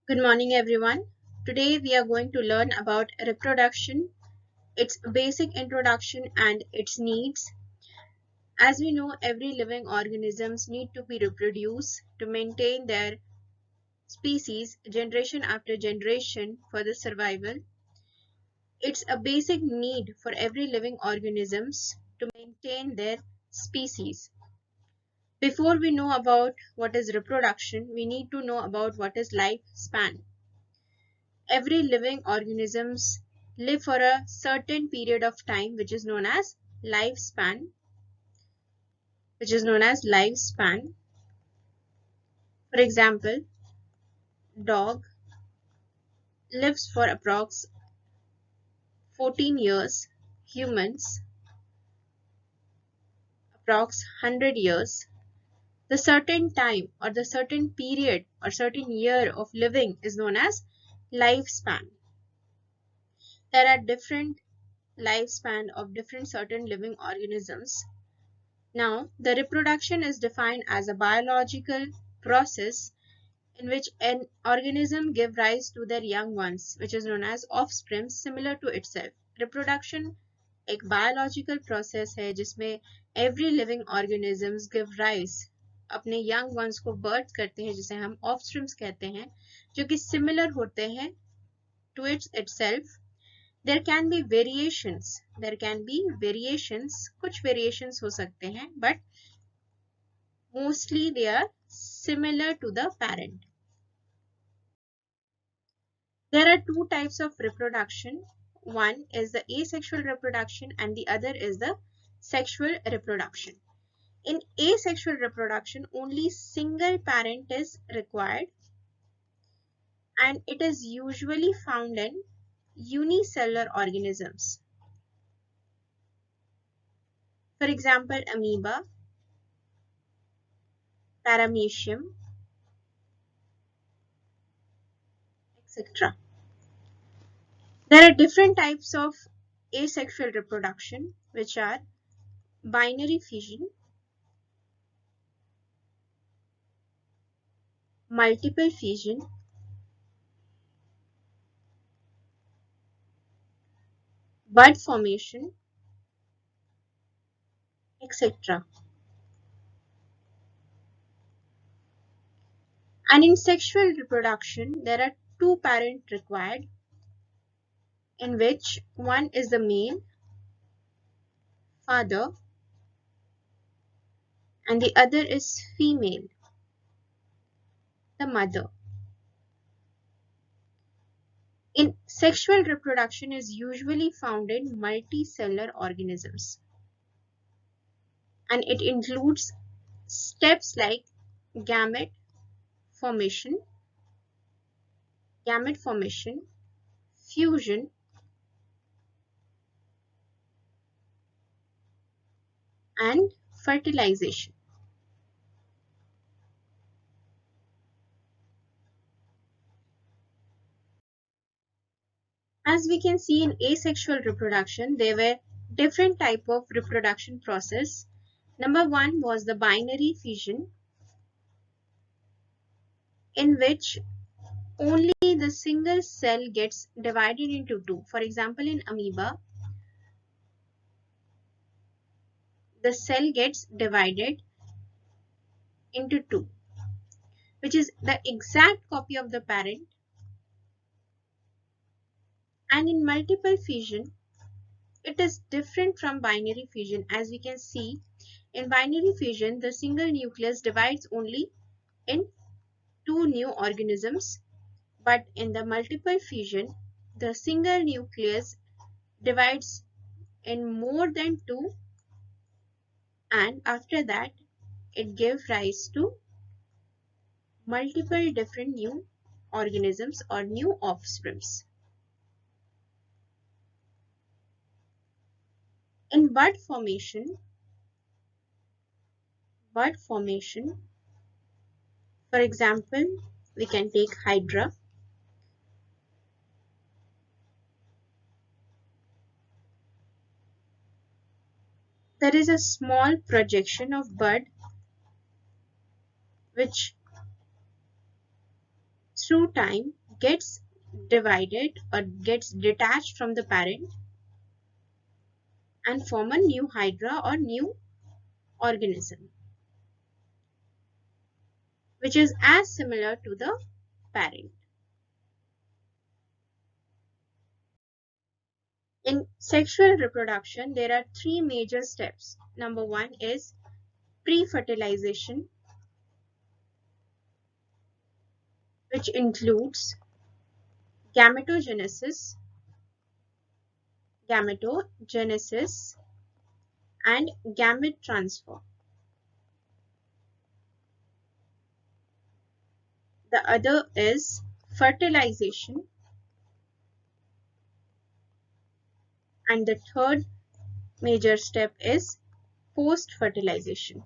Good morning, everyone. Today we are going to learn about reproduction, its basic introduction and its needs. As we know, every living organisms need to be reproduced to maintain their species generation after generation for the survival. It's a basic need for every living organisms to maintain their species. Before we know about what is reproduction, we need to know about what is lifespan. Every living organisms live for a certain period of time which is known as lifespan. For example, dog lives for approx 14 years, humans approx 100 years. The certain time or the certain period or certain year of living is known as lifespan. There are different lifespan of different certain living organisms. Now, the reproduction is defined as a biological process in which an organism gives rise to their young ones, which is known as offspring similar to itself. Reproduction एक biological process है जिसमें every living organisms give rise अपने young ones को birth करते हैं जिसे हम offsprings कहते हैं जो कि similar होते हैं to itself. There can be variations. कुछ variations हो सकते हैं, but mostly they are similar to the parent. There are two types of reproduction. One is the asexual reproduction and the other is the sexual reproduction. In asexual reproduction, only single parent is required and it is usually found in unicellular organisms. For example, amoeba, paramecium, etc. There are different types of asexual reproduction which are binary fission, multiple fission, bud formation, etc. And in sexual reproduction, there are two parents required, in which one is the male, father, and the other is female, the mother. In sexual reproduction is usually found in multicellular organisms, and it includes steps like gamete formation, fusion, and fertilization. As we can see in asexual reproduction, there were different type of reproduction process. Number one was the binary fission, in which only the single cell gets divided into two. For example, in amoeba, the cell gets divided into two, which is the exact copy of the parent. And in multiple fission, it is different from binary fission. As we can see, in binary fission, the single nucleus divides only in two new organisms, but in the multiple fission, the single nucleus divides in more than two, and after that, it gives rise to multiple different new organisms or new offsprings. In bud formation, for example, we can take hydra. There is a small projection of bud which through time gets divided or gets detached from the parent and form a new hydra or new organism, which is as similar to the parent. In sexual reproduction, there are three major steps. Number one is pre-fertilization, which includes gametogenesis, gametogenesis and gamete transfer. The other is fertilization, and the third major step is post-fertilization,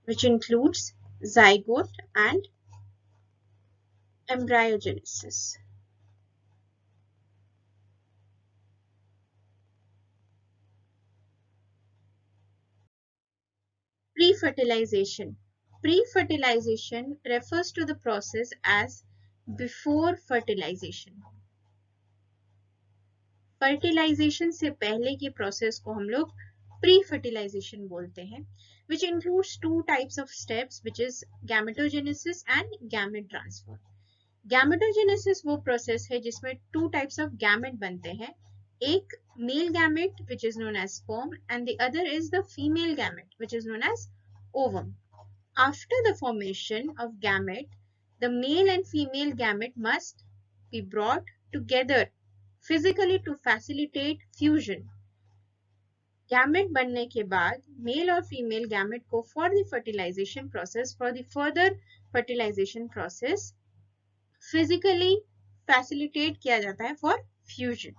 which includes zygote and embryogenesis. Pre-fertilization. Pre-fertilization refers to the process as before fertilization. Fertilization से पहले की process को हम लोग pre fertilisation बोलते हैं, which includes two types of steps, which is gametogenesis and gamete transfer. Gametogenesis वो process है जिसमें two types of gamete बनते हैं, एक male gamete which is known as sperm and the other is the female gamete which is known as ovum. After the formation of gamete, the male and female gamete must be brought together physically to facilitate fusion. Gamete बनने के बाद mail और female gamete को for the fertilization further fertilization process physically facilitate किया जाता है for fusion.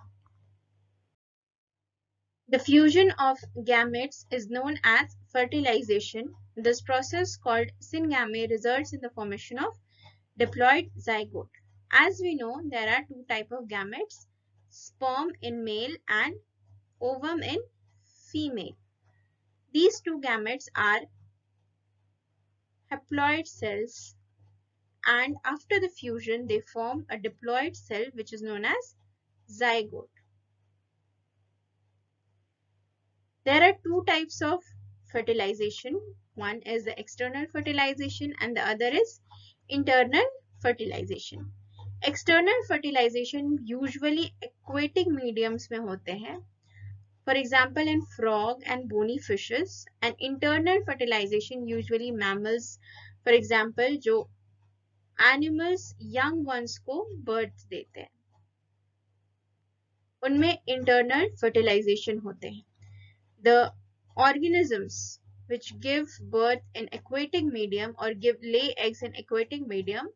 The fusion of gametes is known as fertilization. This process called syngamy results in the formation of diploid zygote. As we know, there are two types of gametes, sperm in male and ovum in female. These two gametes are haploid cells, and after the fusion they form a diploid cell which is known as zygote. There are two types of fertilization. One is the external fertilization and the other is internal fertilization. External fertilization usually aquatic mediums में होते हैं, for example in frog and bony fishes, and internal fertilization usually mammals, for example जो animals young ones को birth देते हैं उनमें internal fertilization होते हैं. The organisms which give birth in aquatic medium or lay eggs in aquatic medium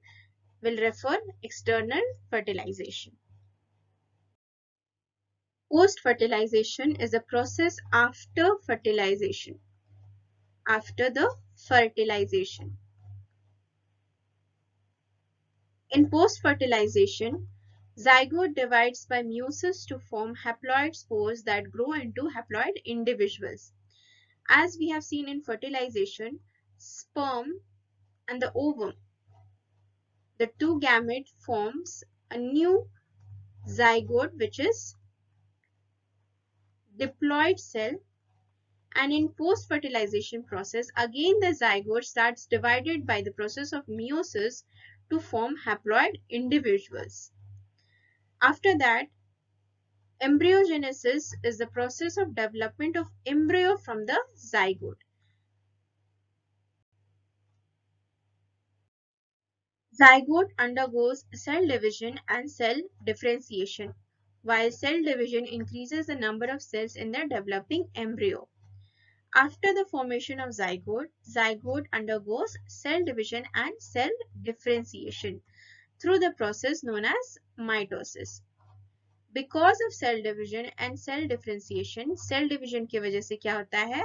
will refer external fertilization. Post-fertilization is a process after fertilization, after the fertilization. In post-fertilization, zygote divides by meiosis to form haploid spores that grow into haploid individuals. As we have seen in fertilization, sperm and the ovum, the two gamete forms a new zygote which is diploid cell, and in post-fertilization process again the zygote starts divided by the process of meiosis to form haploid individuals. After that, embryogenesis is the process of development of embryo from the zygote. Zygote undergoes cell division and cell differentiation, while cell division increases the number of cells in the developing embryo. After the formation of zygote, zygote undergoes cell division and cell differentiation through the process known as mitosis. Because of cell division and cell differentiation, cell division की वजह से क्या होता है,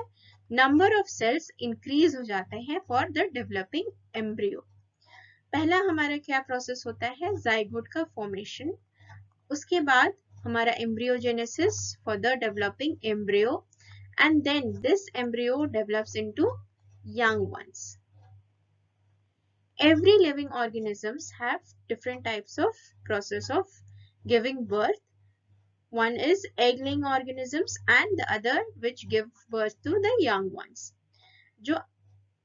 number of cells increase हो जाते हैं for the developing embryo. पहला हमारा क्या प्रोसेस होता है, zygote का formation, उसके बाद हमारा embryogenesis for the developing embryo, and then this embryo develops into young ones. Every living organisms have different types of process of giving birth. One is egg-laying organisms and the other which give birth to the young ones. जो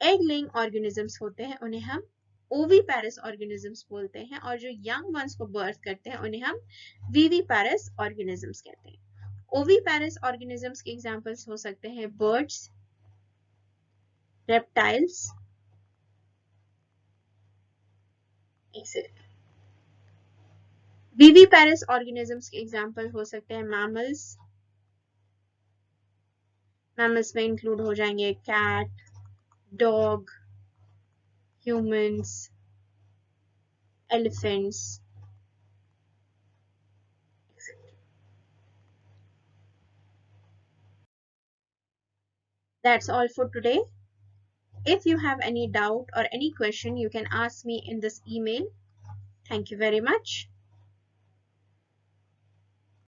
egg-laying organisms होते हैं उन्हें हम oviparous organisms बोलते हैं और जो young ones को birth करते हैं उन्हें हम viviparous organisms कहते हैं. Oviparous organisms के examples हो सकते हैं birds, reptiles, etc. Viviparous organisms के example हो सकते हैं mammals. Mammals में include हो जाएंगे cat, dog, humans, elephants, etc. That's all for today. If you have any doubt or any question, you can ask me in this email. Thank you very much.